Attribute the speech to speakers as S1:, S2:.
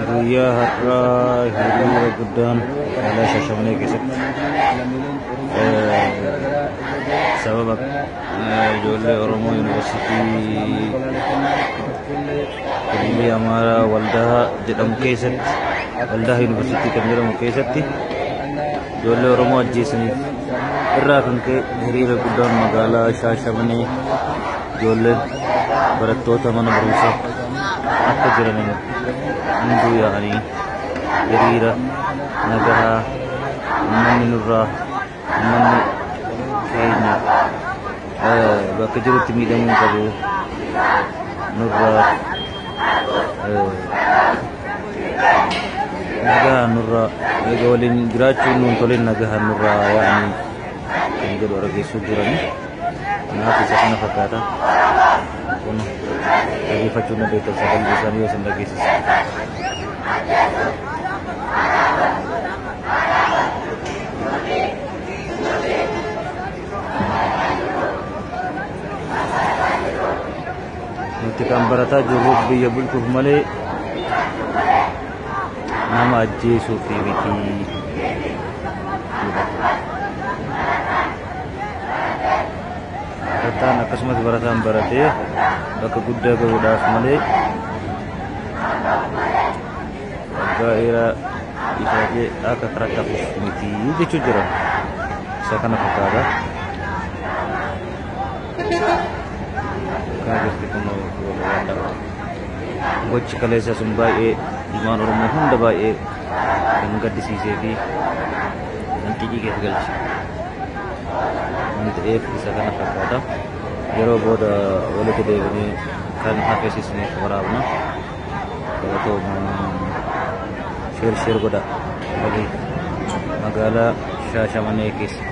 S1: Guyyaa har'aa hiriira guddaan magaalaa Shaashamannee keessatti sababa ijoollee Oromoo Yuunivarsiitii Kullii Amaaraa Waldaa jedhamu keessatti Waldaa Yuunivarsiitii kan jedhamu keessatti ijoollee Oromoo ajjeesaniif irraa kan ka'e hiriira guddaan magaalaa Shaashamannee ijoolleen barattoota mana barumsaa akka jiraniin hunduu yaa'anii hiriira nagahaa uummanni nurraa uummanni keenya bakka jirutti miidhamuu qabu nurraa nagahaa nurraa eega waliin jiraachuun nuun toleen nagahaa nurraa yaa'anii kan jedhu argeessuu jiranii kanaaf isa kana fakkaata kun dhaggeeffachuun dandeettan sagalee isaanii yoo isin dhageessisa. Nuti kan barataa jirruuf biyya bulchuuf malee nama ajjeesuuf miti. Barataan akkasumas barataan baratee bakka guddaa gahuudhaaf malee waggaa dheeraa ifaajee akka karattafuuf miti jechuu jira. Isa kana fakkaata. Kan jirti kun gochi kaleessa sun baay'ee ilmaan Oromoo hunda baay'ee kan gaddisiisee fi kan xiqqii keessa galche. Wanti ta'eef isa kana fakkaata. Yeroo booda walitti deebinee kan hafeessisneef waraabna. Sheer godha magaalaa Shaashamannee keessa.